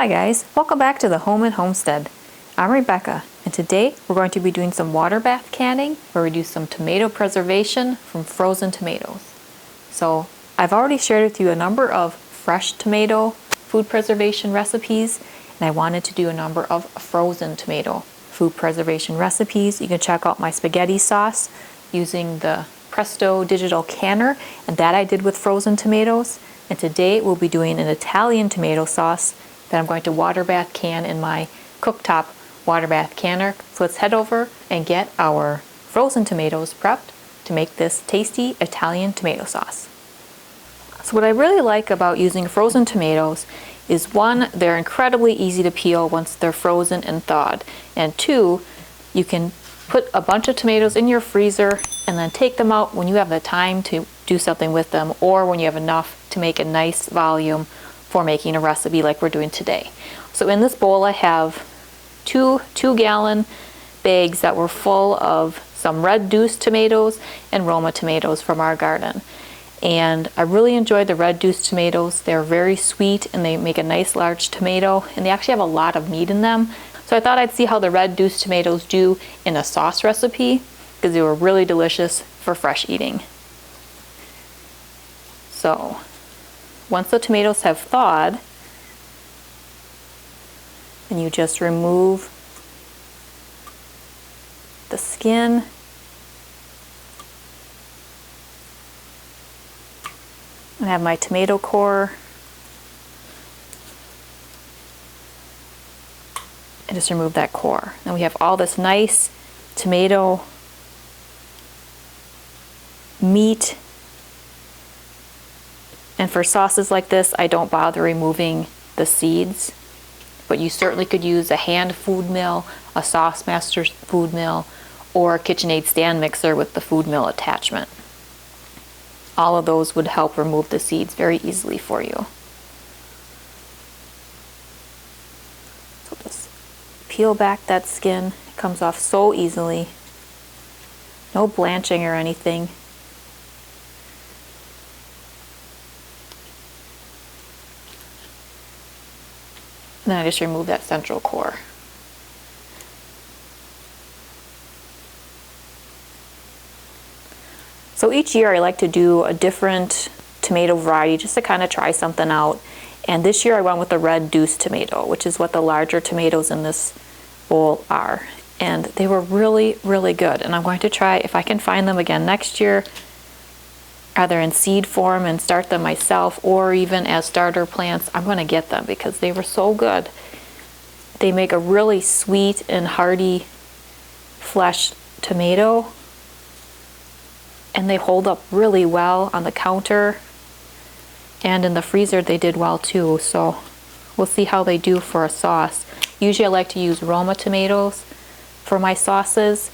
Hi guys, welcome back to the Home and Homestead. I'm Rebecca, and today we're going to be doing some water bath canning where we do some tomato preservation from frozen tomatoes. So I've already shared with you a number of fresh tomato food preservation recipes, and I wanted to do a number of frozen tomato food preservation recipes. You can check out my spaghetti sauce using the Presto digital canner, and that I did with frozen tomatoes. And today we'll be doing an Italian tomato sauce that I'm going to water bath can in my Cooktop Water Bath Canner. So let's head over and get our frozen tomatoes prepped to make this tasty Italian tomato sauce. So what I really like about using frozen tomatoes is one, they're incredibly easy to peel once they're frozen and thawed, and two, you can put a bunch of tomatoes in your freezer and then take them out when you have the time to do something with them, or when you have enough to make a nice volume for making a recipe like we're doing today. So in this bowl I have two 2-gallon bags that were full of some red Deuce tomatoes and Roma tomatoes from our garden. And I really enjoy the red Deuce tomatoes. They're very sweet and they make a nice large tomato, and they actually have a lot of meat in them. So I thought I'd see how the red Deuce tomatoes do in a sauce recipe, because they were really delicious for fresh eating. So once the tomatoes have thawed, then you just remove the skin. I have my tomato core. And just remove that core. Then we have all this nice tomato meat. And for sauces like this, I don't bother removing the seeds, but you certainly could use a hand food mill, a Sauce Master food mill, or a KitchenAid stand mixer with the food mill attachment. All of those would help remove the seeds very easily for you. So just peel back that skin. It comes off so easily. No blanching or anything. And then I just remove that central core. So each year I like to do a different tomato variety just to kind of try something out. And this year I went with the red Deuce tomato, which is what the larger tomatoes in this bowl are. And they were really, really good. And I'm going to try, if I can find them again next year, either in seed form and start them myself, or even as starter plants, I'm going to get them because they were so good. They make a really sweet and hearty flesh tomato, and they hold up really well on the counter, and in the freezer they did well too. So we'll see how they do for a sauce. Usually I like to use Roma tomatoes for my sauces,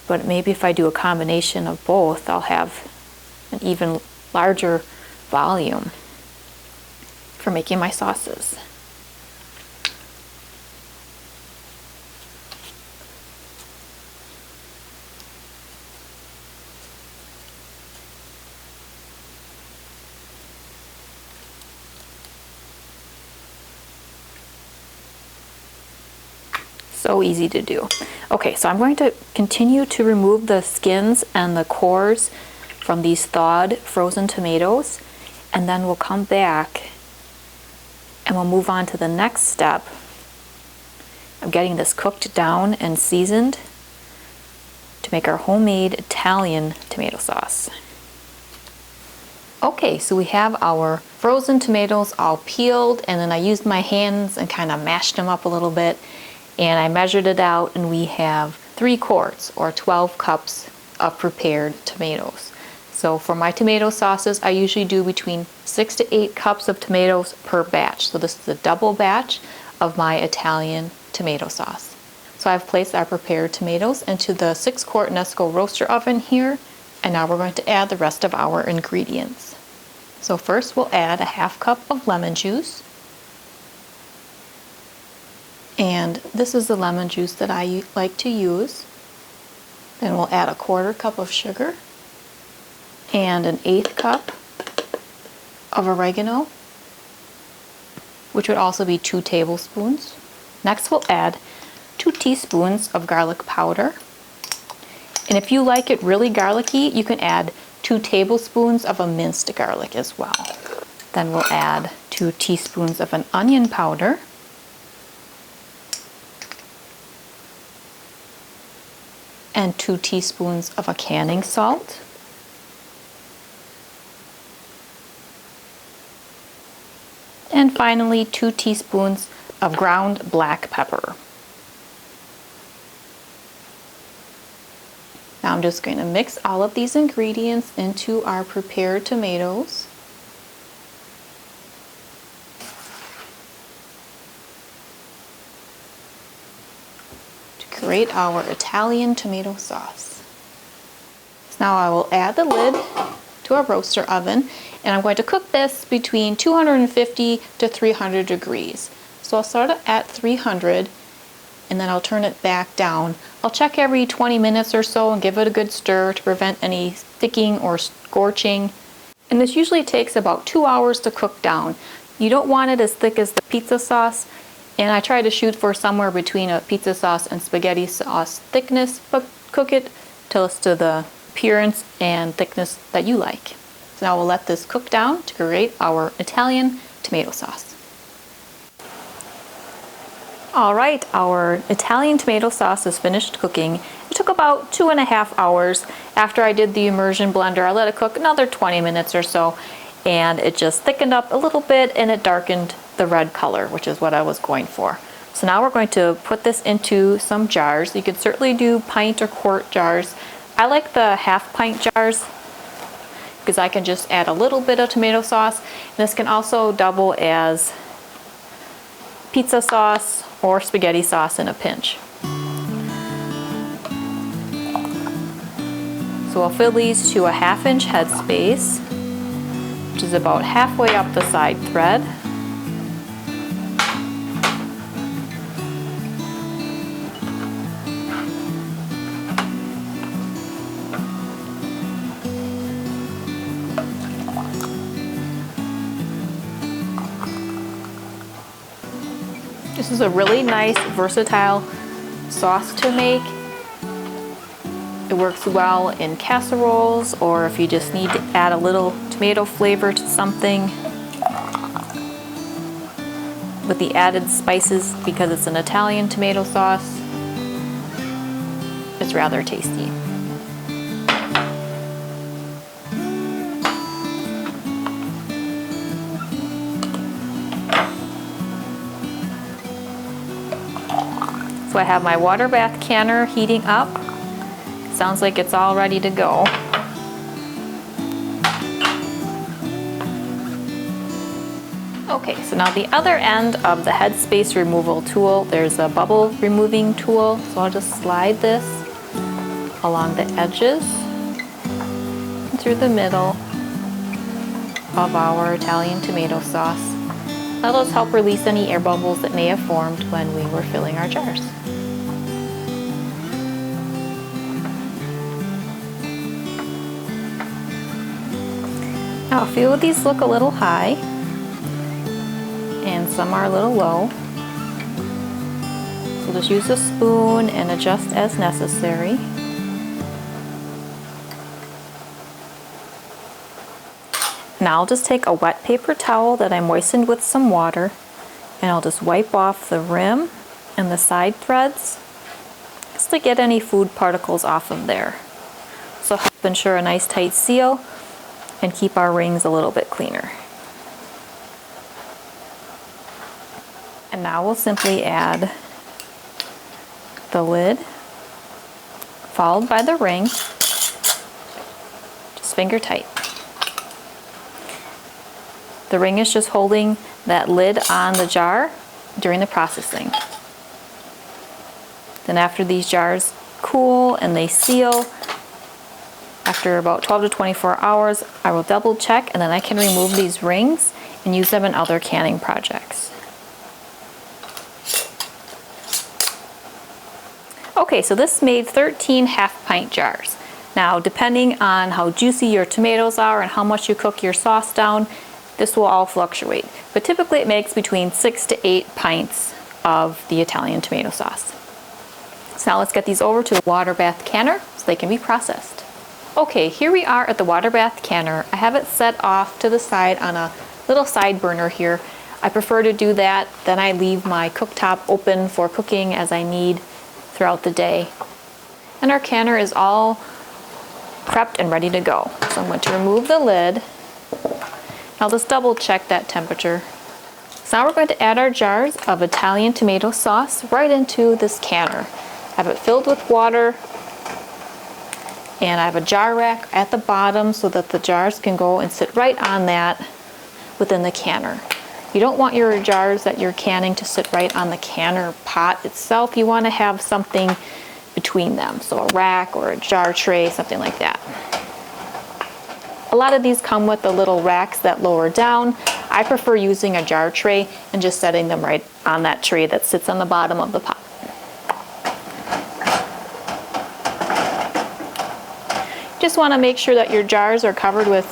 but maybe if I do a combination of both, I'll have an even larger volume for making my sauces. So easy to do. Okay, so I'm going to continue to remove the skins and the cores from these thawed frozen tomatoes, and then we'll come back and we'll move on to the next step of getting this cooked down and seasoned to make our homemade Italian tomato sauce. Okay, so we have our frozen tomatoes all peeled, and then I used my hands and kind of mashed them up a little bit. And I measured it out, and we have 3 quarts or 12 cups of prepared tomatoes. So for my tomato sauces, I usually do between 6 to 8 cups of tomatoes per batch. So this is a double batch of my Italian tomato sauce. So I've placed our prepared tomatoes into the 6-quart Nesco roaster oven here, and now we're going to add the rest of our ingredients. So first we'll add a half cup of lemon juice. And this is the lemon juice that I like to use. Then we'll add a 1/4 cup of sugar and an 1/8 cup of oregano. which would also be 2 tablespoons. Next we'll add 2 teaspoons of garlic powder. And if you like it really garlicky, you can add 2 tablespoons of a minced garlic as well. Then we'll add 2 teaspoons of an onion powder. And 2 teaspoons of a canning salt. And finally 2 teaspoons of ground black pepper. Now I'm just going to mix all of these ingredients into our prepared tomatoes. To create our Italian tomato sauce. So now I will add the lid to our roaster oven, and I'm going to cook this between 250 to 300 degrees. So I'll start it at 300 and then I'll turn it back down. I'll check every 20 minutes or so and give it a good stir to prevent any sticking or scorching. And this usually takes about 2 hours to cook down. You don't want it as thick as the pizza sauce, and I try to shoot for somewhere between a pizza sauce and spaghetti sauce thickness, but cook it till it's to the appearance and thickness that you like. So now we'll let this cook down to create our Italian tomato sauce. Alright, our Italian tomato sauce is finished cooking. It took about 2.5 hours. After I did the immersion blender, I let it cook another 20 minutes or so, and it just thickened up a little bit and it darkened the red color, which is what I was going for. So now we're going to put this into some jars. You could certainly do pint or quart jars. I like the half pint jars because I can just add a little bit of tomato sauce. And this can also double as pizza sauce or spaghetti sauce in a pinch. So we'll fill these to a 1/2 inch headspace, which is about halfway up the side thread. This is a really nice, versatile sauce to make. It works well in casseroles, or if you just need to add a little tomato flavor to something. With the added spices, because it's an Italian tomato sauce, it's rather tasty. So I have my water bath canner heating up. Sounds like it's all ready to go. Okay, so now the other end of the headspace removal tool, there's a bubble removing tool. So I'll just slide this along the edges and through the middle of our Italian tomato sauce. That'll just help release any air bubbles that may have formed when we were filling our jars. Now a few of these look a little high and some are a little low. So just use a spoon and adjust as necessary. Now I'll just take a wet paper towel that I moistened with some water, and I'll just wipe off the rim and the side threads just to get any food particles off of there. So help ensure a nice tight seal and keep our rings a little bit cleaner. And now we'll simply add the lid, followed by the ring, just finger tight. The ring is just holding that lid on the jar during the processing. Then after these jars cool and they seal, after about 12 to 24 hours, I will double check, and then I can remove these rings and use them in other canning projects. Okay, so this made 13 half-pint jars. Now, depending on how juicy your tomatoes are and how much you cook your sauce down, This will all fluctuate, but typically it makes between 6 to 8 pints of the Italian tomato sauce. So now let's get these over to the water bath canner so they can be processed. Okay, here we are at the water bath canner. I have it set off to the side on a little side burner here. I prefer to do that, then I leave my cooktop open for cooking as I need throughout the day. And our canner is all prepped and ready to go. So I'm going to remove the lid. I'll just double check that temperature. So now we're going to add our jars of Italian tomato sauce right into this canner. I have it filled with water, and I have a jar rack at the bottom so that the jars can go and sit right on that within the canner. You don't want your jars that you're canning to sit right on the canner pot itself. You want to have something between them, so a rack or a jar tray, something like that. A lot of these come with the little racks that lower down. I prefer using a jar tray and just setting them right on that tray that sits on the bottom of the pot. Just want to make sure that your jars are covered with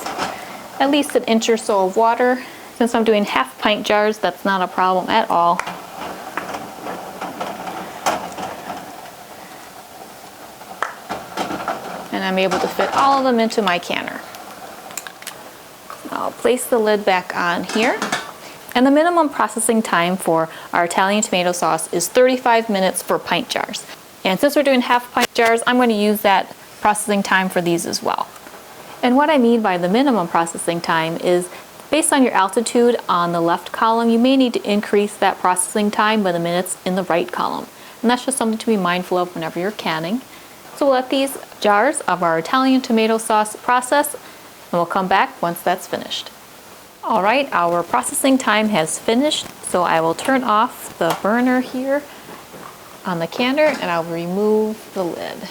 at least an inch or so of water. Since I'm doing half pint jars, that's not a problem at all. And I'm able to fit all of them into my canner. I'll place the lid back on here. And the minimum processing time for our Italian tomato sauce is 35 minutes for pint jars. And since we're doing half pint jars, I'm going to use that processing time for these as well. And what I mean by the minimum processing time is based on your altitude on the left column, you may need to increase that processing time by the minutes in the right column. And that's just something to be mindful of whenever you're canning. So we'll let these jars of our Italian tomato sauce process, and we'll come back once that's finished. All right, our processing time has finished, so I will turn off the burner here on the canner and I'll remove the lid.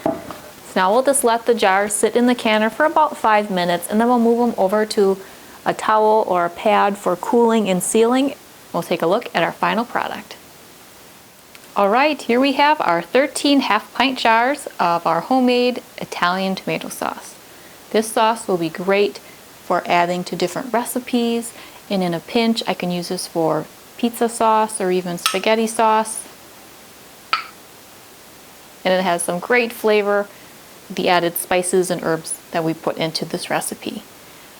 So now we'll just let the jars sit in the canner for about 5 minutes, and then we'll move them over to a towel or a pad for cooling and sealing. We'll take a look at our final product. All right, here we have our 13 half pint jars of our homemade Italian tomato sauce. This sauce will be great for adding to different recipes, and in a pinch I can use this for pizza sauce or even spaghetti sauce. And it has some great flavor, the added spices and herbs that we put into this recipe.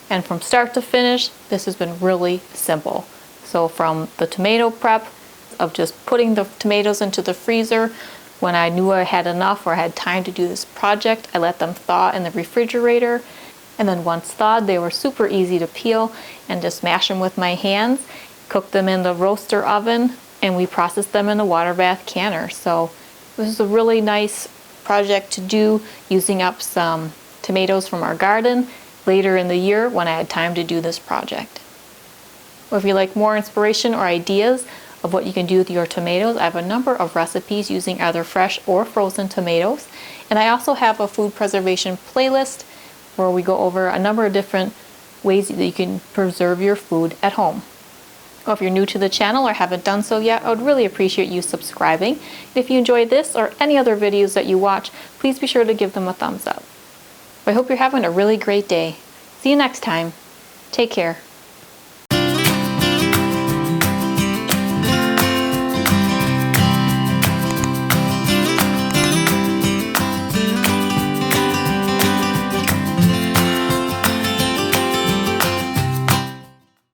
And from start to finish, this has been really simple. So from the tomato prep of just putting the tomatoes into the freezer, when I knew I had enough or had time to do this project, I let them thaw in the refrigerator. And then once thawed, they were super easy to peel and just mash them with my hands, cook them in the roaster oven, and we processed them in a water bath canner. So this is a really nice project to do, using up some tomatoes from our garden later in the year when I had time to do this project. Well, if you like more inspiration or ideas of what you can do with your tomatoes, I have a number of recipes using either fresh or frozen tomatoes. And I also have a food preservation playlist where we go over a number of different ways that you can preserve your food at home. Well, if you're new to the channel or haven't done so yet, I would really appreciate you subscribing. If you enjoyed this or any other videos that you watch, please be sure to give them a thumbs up. I hope you're having a really great day. See you next time. Take care.